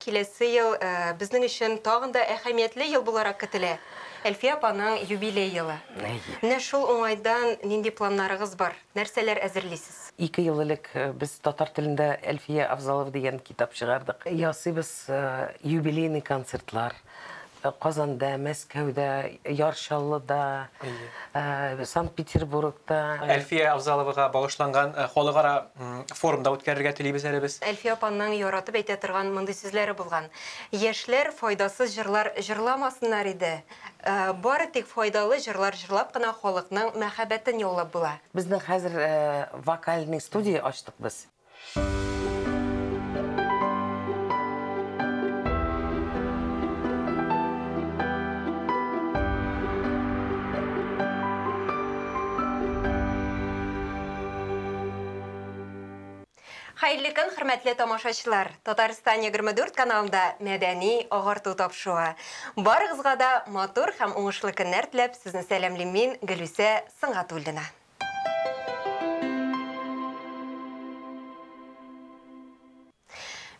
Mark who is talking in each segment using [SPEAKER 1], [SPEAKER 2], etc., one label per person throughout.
[SPEAKER 1] Киләсе ел безнең өчен тагын да әһәмиятле ел буларак көтелә. Әлфия апаның юбилей елы. Менә шул уңайдан нинди планнарыгыз бар? Нәрсәләр әзерлисез?
[SPEAKER 2] 2 ел элек без татар телендә Әлфия Авзалова дигән китап чыгардык. Ясыйбыз юбилейный концертлар. Казанда, Мәскәүдә, Яршаллыда, Санкт-Петербургта.
[SPEAKER 3] Әлфия Авзаловага багышланган халыкара форумда үткәрергә телибез әле без.
[SPEAKER 1] Әлфия апаның яратып әйтә торган мондый сүзләре булган. Яшьләр файдасыз җырлар җырламасыннар иде. Бары тик файдалы җырлар җырлап кына халыкның мәхәббәтен яулап була.
[SPEAKER 2] Безнең хәзер вокальный студия ачтык без.
[SPEAKER 1] Хәерле көн, хөрмәтле тамашачылар. Татарстан 24 каналында мәдәни агарту тапшыруы. Барыгызга да матур һәм уңышлы көннәр теләп, сезне сәламлыйм мин, Гөлүсә Сыңгатуллина.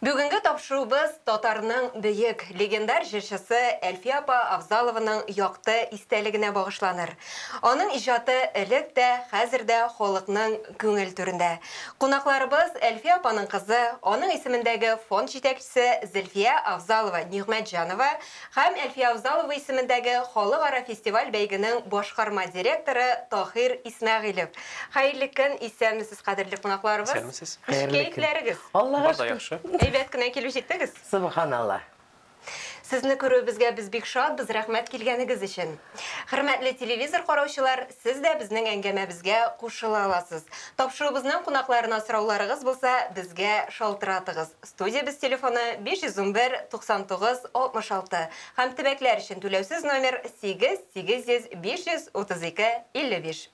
[SPEAKER 1] Бүгінгі тапшырубыз татарның бөек легендар җырчысы Әлфия апа Авзалованың якты истәлегенә багышланыр. Аның иҗаты элек тә, хәзер дә халыкның күңел түрендә. Кунакларыбыз Әлфия апаның кызы, аның исемендәге фонд җитәкчесе Зөлфия Авзалова Нигъмәтҗанова һәм Әлфия Авзалова исемендәге халыкара фестиваль бәйгенең башкарма директоры Таһир Исмәгыйлев. Хәерле көн, исәнмесез, кадерле кунакларыбыз.
[SPEAKER 3] Исәнмесез.
[SPEAKER 1] Кәйфләрегез.
[SPEAKER 2] Аллага
[SPEAKER 3] шөкер.
[SPEAKER 1] Әйбәт кенә килеп җиттегез.
[SPEAKER 2] Субханалла.
[SPEAKER 1] Сезне күрүебезгә без бик шатбыз, рәхмәт килгәнегез өчен. Хөрмәтле телевизор караучылар, сез дә безнең әңгәмәбезгә кушыла аласыз. Тапшырубызның кунакларына сорауларыгыз булса, безгә шалтыратыгыз. Студиябыз телефоны 511 99 66 һәм төбәкләр өчен түләүсез номер 8 532 55.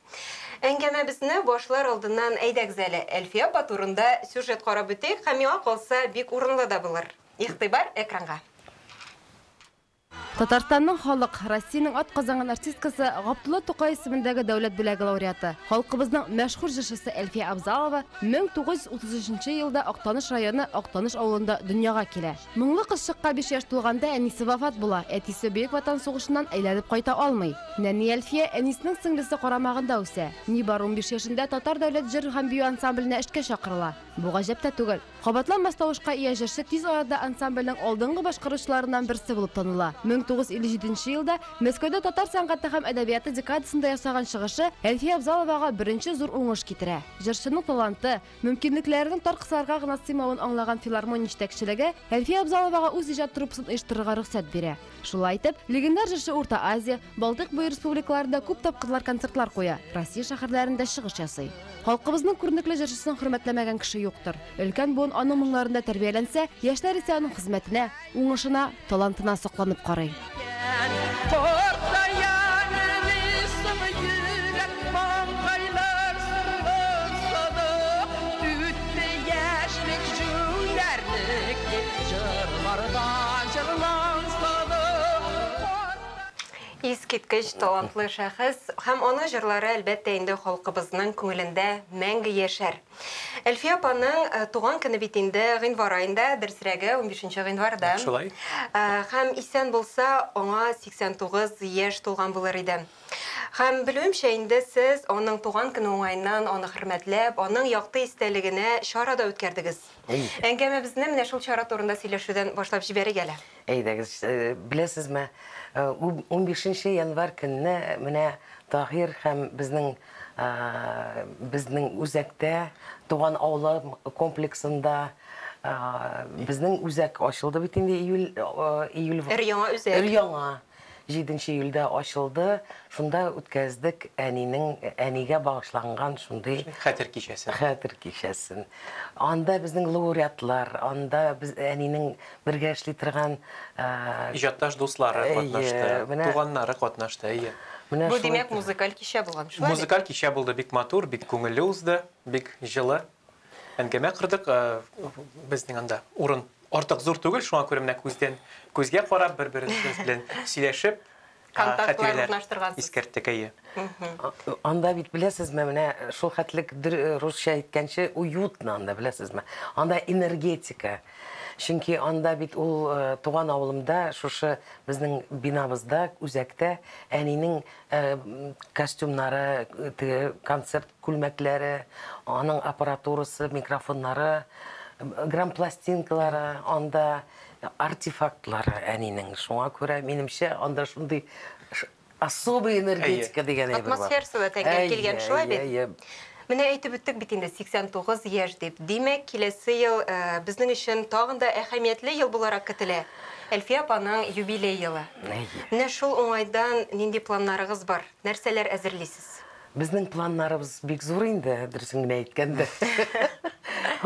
[SPEAKER 1] Әңгәмәбезне башлар алдыннан әйдәгез әле. Әлфия апа турында сюжет карап үтик, һәм миңа калса бик урынлы да булыр. Игътибар экранга.
[SPEAKER 4] Татарстанның халык, Россиянең атказанган артисткасы Габдулла Тукай исемендәге дәүләт бүләге лауреаты, халкыбызның мәшһүр җырчысы Әлфия Абзалова 1933 елда Актаныш районы Актаныш авылында дөньяга килә. Моңлы кыз чыкка 5 яшь тулганда әнисе вафат була, әтисе Бөек Ватан сугышыннан әйләнеп кайта алмый. Нәни Әлфия әнисенең сеңлесе карамагында үсә. Ни бар 15 яшендә татар дәүләт җыр һәм бию ансамбленә эшкә чакырыла. Бу гаҗәп тә түгел. Кабатланмас тавышка ия җырчы тиз арада ансамбленең алдынгы башкаручыларыннан берсе булып таныла. 1957 елда Мәскәүдә татар сәнгате һәм әдәбияты декадасында ясаган чыгышы Әлфия Абзаловага беренче зур уңыш китерә. Җырчының таланты, мөмкинлекләренең тар кысаларга гына сыймавын аңлаган филармония җитәкчелеге Әлфия Абзаловага үз иҗат труппасын оештырырга рөхсәт бирә. Шулай итеп, легендар җырчы Урта Азия, Балтык буе республикаларында күп тапкырлар концертлар куя, Россия шәһәрләрендә чыгыш ясый. Халкыбызның күренекле җырчысын хөрмәтләмәгән кеше юктыр. Өлкән буын аның моңларында тәрбияләнсә, яшьләр исә аның хезмәтенә, уңышына, талантына сокланып карый.
[SPEAKER 1] Искиткеч талантлы шәхес һәм аның җырлары әлбәттә инде халкыбызның күңелендә мәңге яшәр. Әлфия апаның туган көне бит инде гыйнвар аенда, дөресрәге 15 гыйнварда.
[SPEAKER 3] Шулай.
[SPEAKER 1] Һәм исән булса, аңа 89 яшь тулган булыр иде. Һәм белүемчә инде сез аның туган көне уңайыннан аны хөрмәтләп, аның якты истәлегенә чарада үткәрдегез. Әңгәмәбезне менә шул чара турында сөйләшүдән башлап җибәрик әле.
[SPEAKER 2] Әйдәгез, беләсезме, 15 январь көнне менә Таһир һәм безнең үзәктә туган авылы комплексында безнең үзәк ачылды бит инде июль
[SPEAKER 1] Өр-яңа үзәк.
[SPEAKER 2] Өр-яңа 7 июльдә ачылды. Шунда үткәздек әнигә багышланган шундый
[SPEAKER 3] Хәтер кичәсе.
[SPEAKER 2] Хәтер кичәсен. Анда безнең лауреатлар, анда без әнинең бергә эшли торган
[SPEAKER 3] Иҗатташ дуслары катнашты, туганнары катнашты.
[SPEAKER 1] Бу димәк музыкаль кичә булган, шулай.
[SPEAKER 3] Музыкаль кичә булды, бик матур, бик күңелле узды, бик җылы. Әңгәмә кырдык, безнең анда урын артык зур түгел, шуңа күрә менә күзгә карап бер-беребез белән сөйләшеп,
[SPEAKER 1] контактлар урнаштыргансыз.
[SPEAKER 3] Искәрттек.
[SPEAKER 2] Анда бит беләсезме, менә шул хәтлек русча әйткәнче уютно анда, беләсезме? Анда энергетика. Чөнки анда бит ул туган авылымда, шушы безнең бинабызда, үзәктә әнинең костюмнары, концерт күлмәкләре, аның аппаратурасы, микрофоннары, грампластинкалары, анда артефактлары әнинең. Шуңа күрә минемчә анда шундый особый энергетика дигән әйбер бар.
[SPEAKER 1] Атмосферасы да тәңгәл килгән шулай бит. Менә әйтеп үттек бит инде 89 яшь дип. Димәк, киләсе ел безнең өчен тагын да әһәмиятле ел буларак көтелә. Әлфия апаның юбилей елы. Менә шул уңайдан нинди планнарыгыз бар? Нәрсәләр әзерлисез?
[SPEAKER 2] Безнең планнарыбыз бик зур инде, дөресен генә әйткәндә.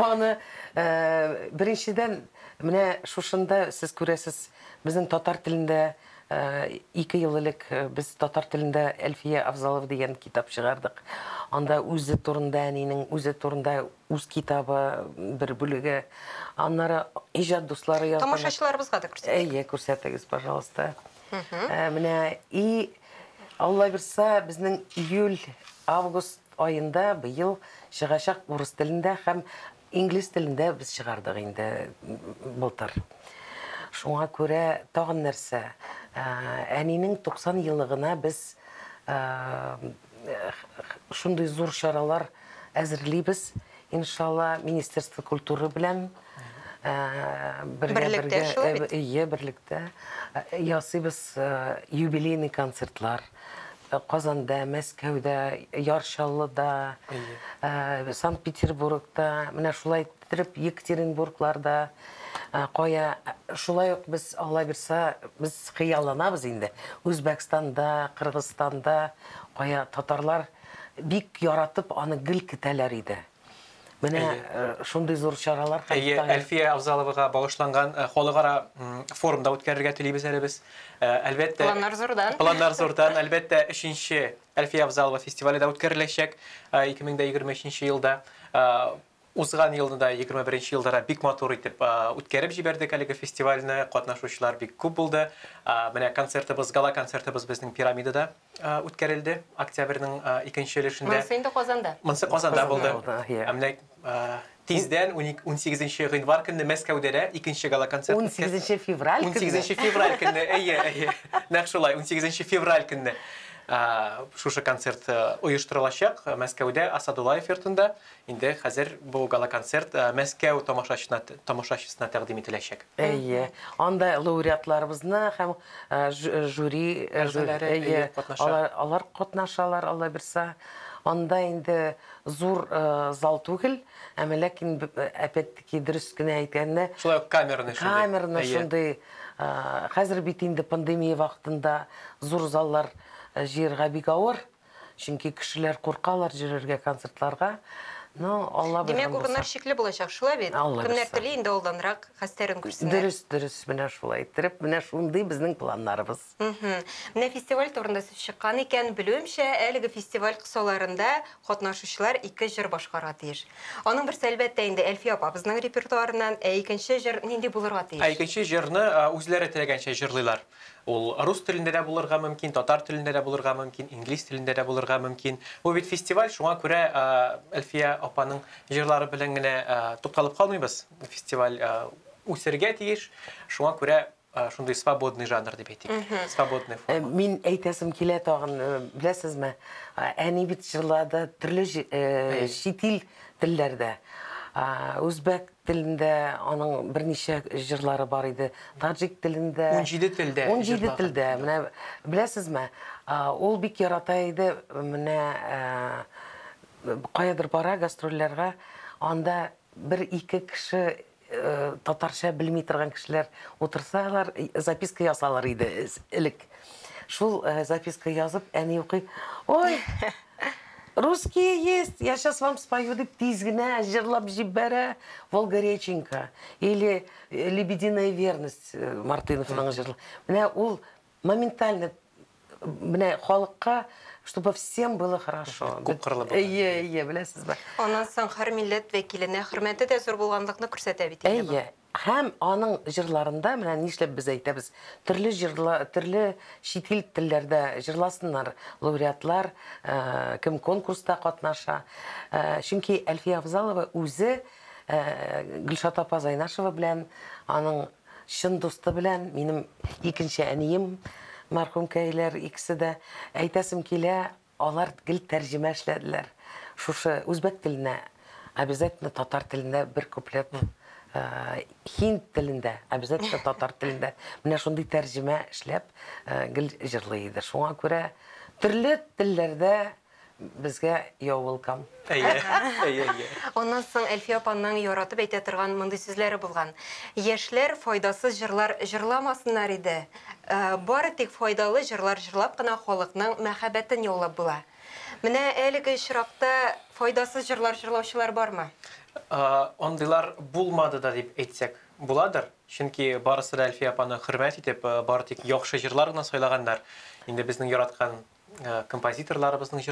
[SPEAKER 2] Аны беренчедән менә шушында сез күрәсез, безнең татар телендә 2 ел элек без татар телендә Әлфия Абзалова дигән китап чыгардык. Анда үзе турында, әнинең үзе турында үз китабы бер бүлеге. Аннары иҗат дуслары язган.
[SPEAKER 1] Тамашачыларыбызга да күрсәтегез.
[SPEAKER 2] Күрсәтегез, пожалуйста. Менә и Алла бирсә, безнең июль-август аенда быел чыгачак урыс телендә һәм инглиз телендә без чыгардык инде былтыр. Шуңа күрә тагын нәрсә, әнинең 90 еллыгына без шундый зур чаралар әзерлибез. Иншалла, Министерство культуры белән берлектә ясыйбыз юбилейный концертлар. Казанда, Мәскәүдә, Яршаллыда, Санкт-Петербургта, менә шулай итеп Екатеринбургларда, кая шулай ук без Алла бирсә, без хыялланабыз инде. Үзбәкстанда, Кыргызстанда кая татарлар бик яратып аны гел көтәләр иде. Менә шундый зур чаралар
[SPEAKER 3] Әлфия Абзаловага багышланган халыкара форумда үткәрергә телибез әле без. Әлбәттә планнар зурдан, әлбәттә 3нче Әлфия Абзалова фестивале да үткәреләчәк 2023 елда. Узган елда 21 елда бик матур итеп үткәреп җибәрдек әлеге фестивальне, катнашучылар бик күп булды. Менә концертыбыз, гала концертыбыз безнең пирамидада үткәрелде октябрьнең 2нче өлешендә.
[SPEAKER 1] Монысы инде Казанда.
[SPEAKER 3] Монысы Казанда булды. Менә тиздән 18 гыйнвар көнне Мәскәүдә дә 2нче гала концерт.
[SPEAKER 2] 18 февраль көнне.
[SPEAKER 3] 18 февраль көнне, әйе. Нәкъ шулай, 18 февраль көнне. Шушы концерт оештырылачак Мәскәүдә Асадуллаев йортында. Инде хәзер бу гала концерт Мәскәү тамашачысына тәкъдим ителәчәк.
[SPEAKER 2] Әйе. Анда лауреатларыбызны һәм жюри алар катнашалар, Алла бирсә. Анда инде зур зал түгел, әмма ләкин әпәттәки дөрес кенә әйткәндә,
[SPEAKER 3] шулай камерны
[SPEAKER 2] шундый хәзер бит инде пандемия вакытында зур заллар җыярга бик авыр, чөнки кешеләр куркалар җырырга концертларга. Ну, Алла
[SPEAKER 1] Демәк, урыннар шикле булачак, шулай бит. Кемнәр тели инде алданрак хәстерен күрсеннәр.
[SPEAKER 2] Дөрес, менә шулай итеп, менә шундый безнең планнарыбыз.
[SPEAKER 1] Менә фестиваль турында сүз чыккан икән, белүемчә, әлеге фестиваль кысаларында катнашучылар 2 җыр башкара тиеш. Аның берсе әлбәттә инде Әлфия апабызның репертуарыннан, икенче җыр нинди булырга тиеш?
[SPEAKER 3] Икенче җырны үзләре теләгәнчә җырлыйлар. Ул рус телендә дә булырга мөмкин, татар телендә дә булырга мөмкин, инглиз телендә дә булырга мөмкин. Бу бит фестиваль, шуңа күрә Әлфия апаның җырлары белән генә тукталып калмыйбыз. Фестиваль үсәргә тиеш, шуңа күрә шундый свободный жанр дип әйтик. Свободный форма.
[SPEAKER 2] Мин әйтәсем килә тагын, беләсезме? Әни бит җырлады төрле чит ил телләрдә. Үзбәк телендә аның берничә җырлары бар иде. Таҗик телендә
[SPEAKER 3] 17 телдә.
[SPEAKER 2] 17 телдә. Менә беләсезме? Ул бик ярата иде. Менә каядыр бара гастрольләргә, анда 1-2 кеше татарча белми торган кешеләр утырсалар, записка ясалар иде элек. Шул записка язып, әни укый. Ой, русские есть, я сейчас вам спою дип тиз генә җырлап җибәрә, Волгореченька или Лебединая верность Мартыновның җырлары. Менә ул моментально менә халыкка, чтобы всем было хорошо. Әйе, беләсезме?
[SPEAKER 1] Аннан соң һәр милләт вәкиленә хөрмәте дә зур булганлыкны күрсәтә бит инде.
[SPEAKER 2] Әйе. Һәм аның җырларында, менә нишләп без әйтәбез, төрле җырлар, төрле чит ил телләрдә җырласыннар лауреатлар, кем конкурста катнаша. Чөнки Әлфия Абзалова үзе Гөлшат апа Зайнашева белән, аның шын дусты белән, минем икенче әнием, мәрхүм кәйләр икесе дә, әйтәсем килә, алар гел тәрҗемә эшләделәр. Шушы үзбәк теленә, обязательно татар теленә бер куплет, хинд телендә, обязательно татар телендә, менә шундый тәрҗемә эшләп, гел җырлый иде. Шуңа күрә төрле телләрдә безгә welcome.
[SPEAKER 1] Ondan соң Әлфия апаның яратып әйтә торган мондый сүзләре булган. Яшьләр файдасыз җырлар җырламасыннар иде. Бары тик файдалы җырлар җырлап кына халыкның мәхәббәтен яулап була. Менә әлеге очракта файдасыз җырлар җырлаучылар бармы?
[SPEAKER 3] Ондайлар булмады да дип әйтсәк буладыр. Чөнки барысы да Әлфия апаны хөрмәт итеп, бары тик яхшы җырлар гына сайлаганнар. Инде безнең яраткан композиторларыбызның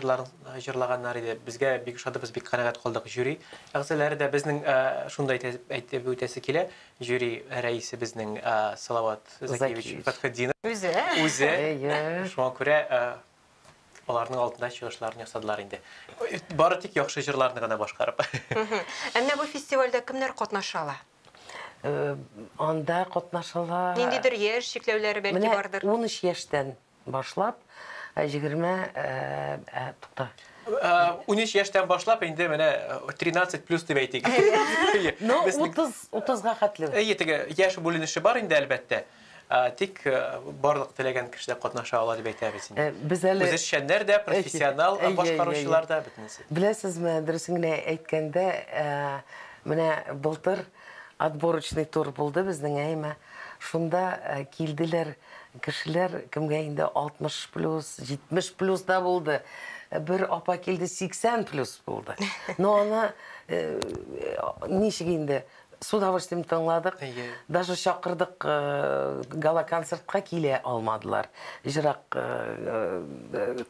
[SPEAKER 3] җырлаганнар иде. Безгә бик шатыбыз, бик канәгать калдык жюри. Әгъзалары да безнең шундай әйтеп үтәсе килә. Жюри рәисе безнең Салават Закиевич Фатхетдинов. Үзе. Шуңа күрә аларның алтында чыгышларын ясадылар инде. Бары тик яхшы җырларны гына башкарып.
[SPEAKER 1] Әмма бу фестивальдә кемнәр катнаша ала?
[SPEAKER 2] Анда катнашалар.
[SPEAKER 1] Ниндидер яшь чикләүләре бәлки бардыр.
[SPEAKER 2] 13 яшьтән башлап 20 тукта.
[SPEAKER 3] 13 яшьтән башлап инде менә 13 плюс дип әйтик.
[SPEAKER 2] Ну 30-га хәтле.
[SPEAKER 3] Теге яшь бүленеше бар инде әлбәттә. Тик барлык теләгән кешеләр катнаша ала дип әйтәбез инде.
[SPEAKER 2] Без әле
[SPEAKER 3] үзешчәннәр дә, профессионал башкаручылар да бөтенесе.
[SPEAKER 2] Беләсезме, дөресен генә әйткәндә, менә былтыр отборочный тур булды безнең әймә. Шунда килделәр кешеләр, кемгә инде 60 плюс, 70 плюс да булды. Бер апа килде 80 плюс булды. Но аны ничек инде с удовольствием тыңладык. Даже чакырдык гала-концертка килә алмадылар. Җырак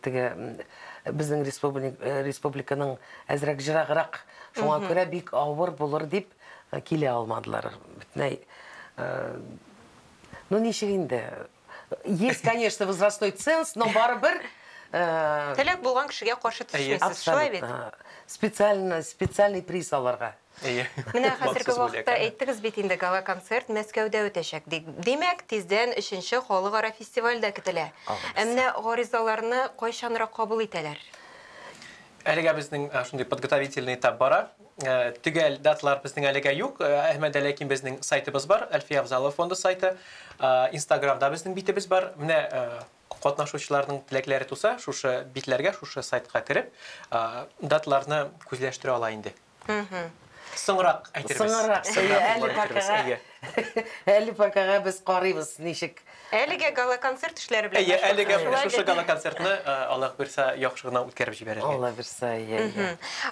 [SPEAKER 2] теге безнең республиканың әзрәк җыраграк. Шуңа күрә бик авыр булыр дип килә алмадылар. Бөтенләй ну ничек инде. Есть, конечно, возрастной ценз, но барыбер
[SPEAKER 1] Теләк булган кешегә каршы төшмәсез, шулай бит.
[SPEAKER 2] Специальный приз аларга.
[SPEAKER 1] Менә хәзерге вакытта әйттегез бит инде гала-концерт Мәскәүдә үтәчәк. Димәк, тиздән 3нче халыкара фестивальдә көтелә. Әмма гаризаларны кайчанрак кабул итәләр?
[SPEAKER 3] Әлегә безнең шундый подготовительный этап бара. Төгәл даталар безнең әлегә юк. Әмма ләкин безнең сайтыбыз бар, Әлфия Абзалова фонды сайты. Инстаграмда безнең битебез бар. Менә катнашучыларның теләкләре туса, шушы битләргә, шушы сайтка кереп, даталарны күзләштерә ала инде. Соңрак әйтербез.
[SPEAKER 2] Әле пакага без карыйбыз ничек.
[SPEAKER 1] Әлегә гала-концерт эшләре белән.
[SPEAKER 3] Әлегә шушы гала-концертны Аллаһ бирсә яхшы гына үткәреп җибәрергә.
[SPEAKER 2] Аллаһ бирсә.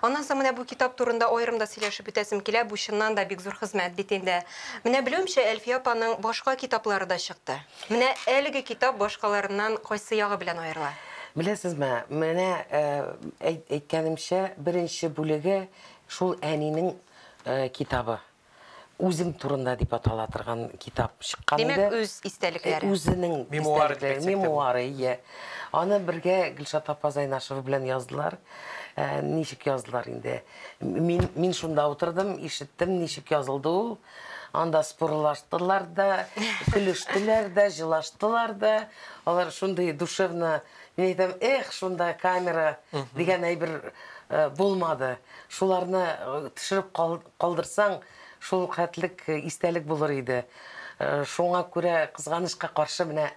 [SPEAKER 1] Аннан соң менә бу китап турында аерымда сөйләшеп үтәсем килә. Бу чыннан да бик зур хезмәт бит инде. Менә белүемчә, Әлфия апаның башка китаплары да чыкты. Менә әлеге китап башкаларыннан кайсы ягы белән аерыла?
[SPEAKER 2] Беләсезме, менә әйткәнемчә, беренче бүлеге шул әнинең китабы. Үзем турында дип атала торган китап чыккан иде.
[SPEAKER 1] Димәк, үз истәлекләре.
[SPEAKER 2] Үзенең мемуары. Аны бергә Гөлшат апа Зайнашева белән яздылар. Ничек яздылар инде? Мин шунда утырдым, ишеттем, ничек язылды ул. Анда спорлаштылар да, көлештеләр дә, җылаштылар да. Алар шундый душевно, мин әйтәм, шунда камера дигән әйбер булмады. Шуларны төшереп калдырсаң, шул хәтлек истәлек булыр иде. Шуңа күрә кызганычка каршы менә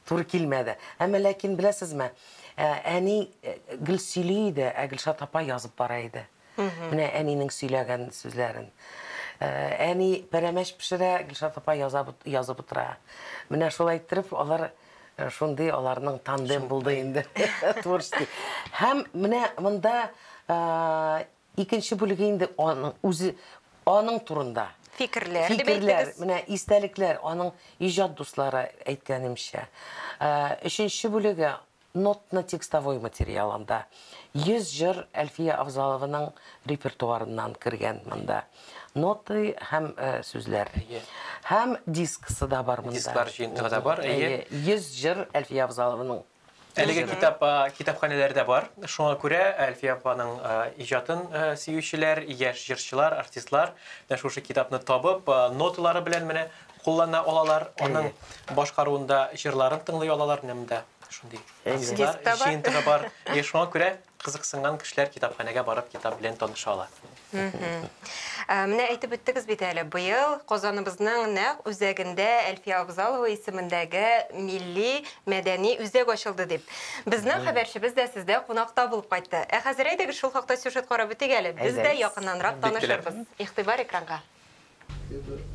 [SPEAKER 2] туры килмәде. Әмма ләкин беләсезме, әни гел сөйли иде, Гөлшат апа язып бара иде. Менә әнинең сөйләгән сүзләрен. Әни пәрәмәч пешерә, Гөлшат апа язып утыра. Менә шулай иттереп, алар шундый аларның тандем булды инде. Творческий. Һәм менә монда икенче бүлеге инде аның турында.
[SPEAKER 1] Фикерләр,
[SPEAKER 2] менә истәлекләр, аның иҗат дуслары әйткәнемчә. 3нче бүлеге нотно-текстовой материалында 100 җыр Әлфия Абзалованың репертуарыннан кергән монда. Ноты һәм сүзләр. Һәм дискысы да бар монда.
[SPEAKER 3] Дисклар җыентыгы да бар.
[SPEAKER 2] 100 җыр Әлфия Абзалованың
[SPEAKER 3] Әлеге китапханәләрдә бар. Шуңа күрә Әлфия апаның иҗатын сөючеләр, яшь җырчылар, артистлар менә шушы китапны табып, ноталары белән менә куллана алалар. Аның башкаруында җырларын тыңлый алалар менә шундый. Җыентыгы бар. Шуңа күрә кызыксынган кешеләр китапханәгә барып китап белән таныша ала.
[SPEAKER 1] Менә әйтеп үттегез бит әле, быел Казаныбызның нәкъ үзәгендә Әлфия Абзалова исемендәге милли мәдәни үзәк ачылды дип. Безнең хәбәрчебез дә сездә кунакта булып кайтты. Хәзер әйдәгез шул хакта сюжет карап үтик әле. Без дә якыннанрак танышырбыз. Игътибар экранга.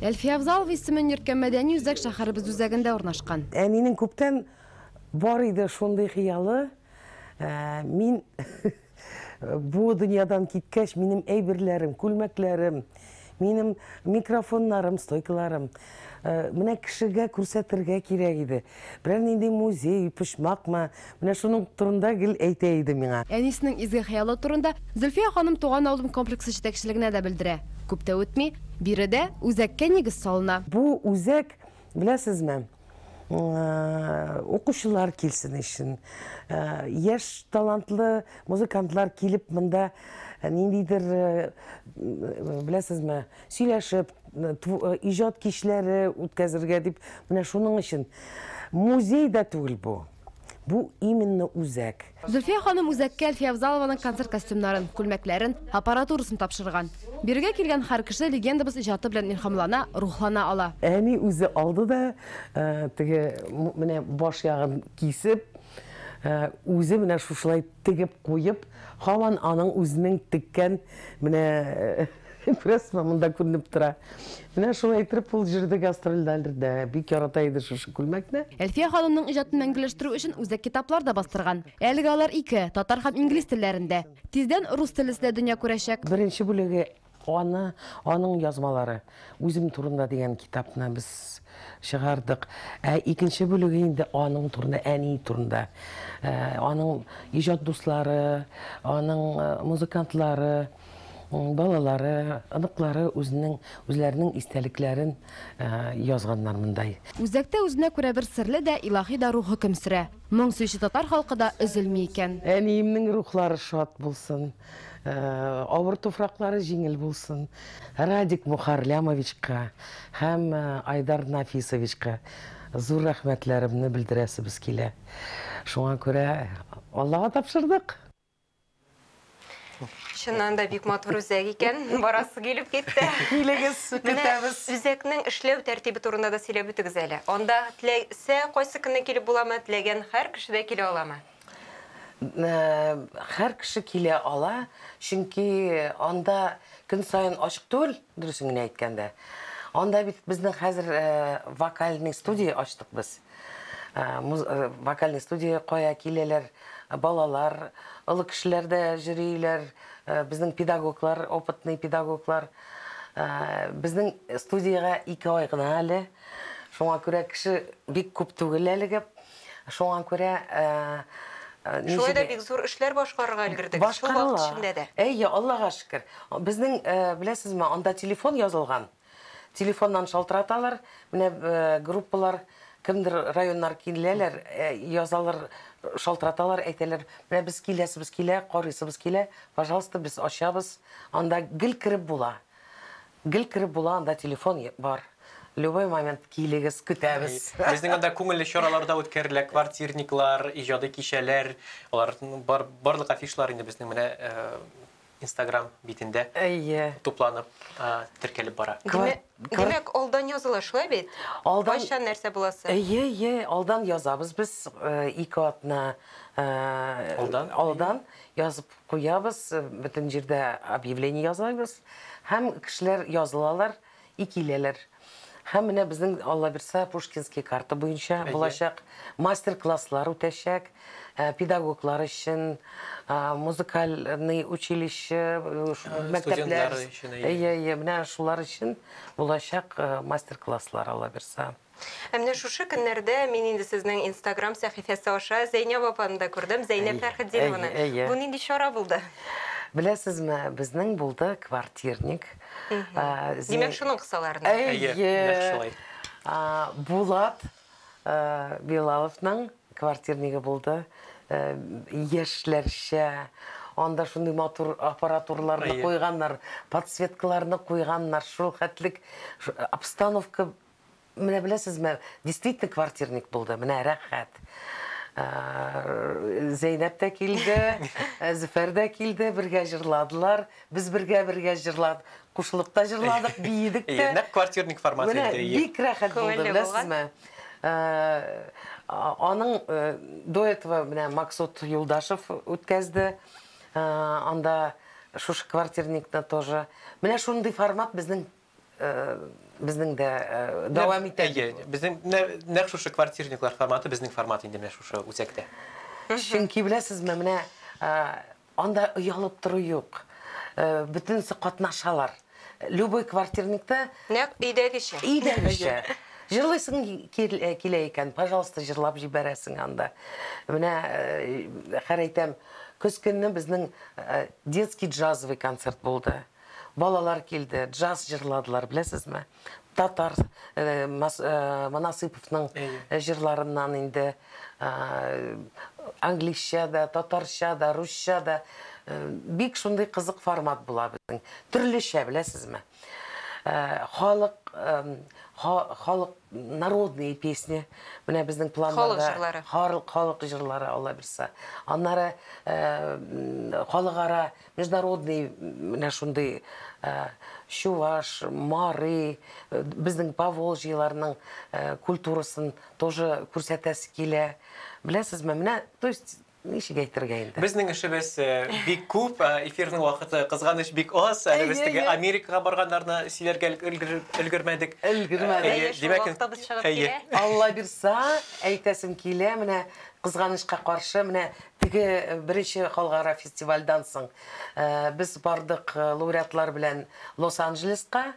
[SPEAKER 4] Әлфия Абзалова исемен йөрткән мәдәни үзәк шәһәребез үзәгендә урнашкан.
[SPEAKER 2] Әнинең күптән бар иде шундый хыялы. Мин бу дөньядан киткәч, минем әйберләрем, күлмәкләрем, минем микрофоннарым, стойкаларым менә кешегә күрсәтергә кирәк иде. Берәр нинди музей, почмакмы, менә шуның турында гел әйтә иде миңа.
[SPEAKER 4] Әнисенең изге хыялы турында Зөлфия ханым туган авылым комплексы җитәкчелегенә дә белдерә. Күптә үтми, биредә үзәккә нигез салына.
[SPEAKER 2] Бу үзәк, беләсезме, укучылар килсен өчен, яшь талантлы музыкантлар килеп монда ниндидер, беләсезме, сөйләшеп, иҗат кичләре үткәрергә дип, менә шуның өчен музей да түгел бу. Бу именно үзәк.
[SPEAKER 4] Зөлфия ханым үзәккә Әлфия Абзалованың концерт костюмнарын, күлмәкләрен, аппаратурасын тапшырган. Бирегә килгән һәр кеше легендабыз иҗаты белән илһамлана, рухлана ала.
[SPEAKER 2] Әни үзе алды да, теге менә баш ягын кисеп, үзе менә шушылай тегеп куеп, һаман аның үзенең теккән менә пресма монда күренеп тора. Менә шулай итеп ул җирдә гастрольләрдә бик ярата иде шушы күлмәкне.
[SPEAKER 4] Әлфия ханымның иҗатын мәңгеләштерү өчен үзәк китаплар да бастырган. Әлегә алар 2, татар һәм инглиз телләрендә. Тиздән рус телендә дөнья күрәчәк.
[SPEAKER 2] Беренче бүлеге аның язмалары, үзем турында дигән китапны без чыгардык. Икенче бүлеге инде аның турында, әни турында. Аның иҗат дуслары, аның музыкантлары, балалары, аныклары үзләренең истәлекләрен язганнар мондай.
[SPEAKER 4] Үзәктә үзенә күрә бер серле дә илаһи да рухы көмсерә. Моң сөюче татар халкы да өзелми икән.
[SPEAKER 2] Әниемнең рухлары шат булсын, авыр туфраклары җиңел булсын. Радик Мухарлямовичка һәм Айдар Нафисовичка зур рәхмәтләремне белдерәсебез килә. Шуңа күрә Аллага тапшырдык.
[SPEAKER 1] Шуннан да бик матур үзәк икән, барасы килеп китте.
[SPEAKER 2] Килегез, көтәбез.
[SPEAKER 1] Үзәкнең эшләү тәртибе турында да сөйләп үтегез әле. Анда теләсә кайсы көнне килеп буламы, теләгән һәр кеше дә килә аламы?
[SPEAKER 2] Һәр кеше килә ала, чөнки анда көн сайын ачык түгел, дөресен генә әйткәндә. Анда бит безнең хәзер вокальный студия ачтык без. Вокальный студия кая киләләр, балалар, олы кешеләр дә җырлыйлар, безнең педагоглар, опытный педагоглар. Безнең студияга 2 ай гына әле. Шуңа күрә кеше бик күп түгел әлегә. Шуңа күрә
[SPEAKER 1] шулай да бик зур эшләр башкарырга өлгердек. Шул вакыт эчендә дә.
[SPEAKER 2] Әйе, Аллага шөкер. Безнең, беләсезме, анда телефон язылган. Телефоннан шалтыраталар, менә группалар, кемдер районнар киләләр, язалар, шалтыраталар, әйтәләр, менә без киләсебез килә, карыйсыбыз килә, пожалуйста, без ачабыз. Анда гел кирип була. Гел кирип була, анда телефон бар. Любой момент килегез, көтәбез.
[SPEAKER 3] Безнең анда күңелле чараларда үткәрелә, квартирниклар, иҗади кичәләр, аларның барлык афишлар инде безнең менә Instagram битендә тупланып, теркәлеп бара.
[SPEAKER 1] Димәк, алдан языла шулай бит? Кайчан нәрсә буласы?
[SPEAKER 2] Әйе, алдан язабыз без 2 атна алдан язып куябыз, бөтен җирдә объявление язабыз. Һәм кешеләр язылалар, киләләр. Һәм менә безнең Алла бирсә Пушкинский карта буенча булачак мастер-класслар үтәчәк, педагоглар өчен, музыкальный училище, мәктәпләр өчен. Әйе, менә шулар өчен булачак мастер-класслар Алла бирсә.
[SPEAKER 1] Менә шушы көннәрдә мин инде сезнең Instagram сәхифәсе аша Зәйнәп апаны да күрдем, Зәйнәп Фәрхетдинованы. Бу нинди чара булды?
[SPEAKER 2] Беләсезме, безнең булды квартирник.
[SPEAKER 1] Димәк, шуның кысаларына.
[SPEAKER 2] Әйе, Булат Билаловның квартирниге булды. Яшьләрчә, анда шундый матур аппаратураларны
[SPEAKER 3] Әйе.
[SPEAKER 2] куйганнар, подсветкаларны куйганнар, шул хәтлек обстановка, менә беләсезме, действительно квартирник булды, менә рәхәт. Зәйнәп тә килде, Зөфәр дә килде, бергә җырладылар, без бергә җырладык, кушылып та җырладык, биедек тә.
[SPEAKER 3] Нәкъ квартирник форматы
[SPEAKER 2] Менә
[SPEAKER 3] инде.
[SPEAKER 2] бик рәхәт булды,
[SPEAKER 1] Күңелле
[SPEAKER 2] беләсезме? Аның до этого менә Максут Юлдашев үткәзде. Анда шушы квартирникны тоже. Менә шундый формат безнең дә дәвам итә.
[SPEAKER 3] Безнең нәкъ шушы квартирниклар форматы безнең формат инде менә шушы үзәктә.
[SPEAKER 2] Чөнки беләсезме, менә анда оялып тору юк. Бөтенсе катнашалар. Любой квартирникта
[SPEAKER 1] Нәкъ өйдәгечә.
[SPEAKER 2] идәгечә. Җырлыйсың килә икән, пожалуйста, җырлап җибәрәсең анда. Менә хәр әйтәм, көз көнне безнең детский джазовый концерт булды. Балалар килде, джаз җырладылар, беләсезме? Татар Манасыповның җырларыннан инде английча да, татарча да, русча да бик шундый кызык формат була безнең. Төрлечә, беләсезме? Халык народные песни. Менә безнең планнарда халык җырлары, Алла бирсә. Аннары халыкара международный менә шундый Чуваш, Мары, безнең Поволжьеларның культурасын тоже күрсәтәсе килә. Беләсезме, менә, то есть ничек әйтергә инде.
[SPEAKER 3] Безнең эшебез бик күп, эфирның вакыты кызганыч бик аз. Әле без теге Америкага барганнарны сөйләргә өлгермәдек.
[SPEAKER 2] Алла бирсә, әйтәсем килә, менә кызганычка каршы, менә теге беренче халыкара фестивальдан соң без бардык лауреатлар белән Лос-Анджелеска.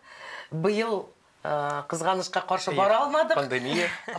[SPEAKER 2] Быел кызганычка каршы бара алмадык.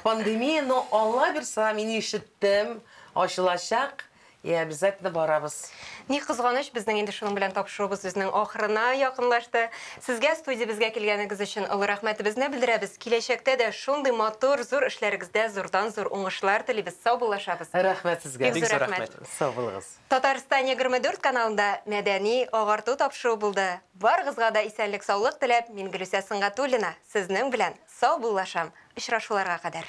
[SPEAKER 2] Пандемия, но Алла бирсә, мин ишеттем, ачылачак. Обязательно барабыз.
[SPEAKER 1] Ни кызганыч, безнең инде шуның белән тапшыруыбыз үзенең ахырына якынлашты. Сезгә студиябезгә килгәнегез өчен олы рәхмәтебезне белдерәбез. Киләчәктә дә шундый матур, зур эшләрегездә зурдан-зур уңышлар телибез. Сау булашабыз.
[SPEAKER 2] Рәхмәт сезгә.
[SPEAKER 1] Бик зур рәхмәт.
[SPEAKER 2] Сау булыгыз.
[SPEAKER 1] Татарстан 24 каналында мәдәни агарту тапшыру булды. Барыгызга да исәнлек, саулык теләп, мин Гөлүсә Сыңгатуллина сезнең белән сау булашам. Очрашуларга кадәр.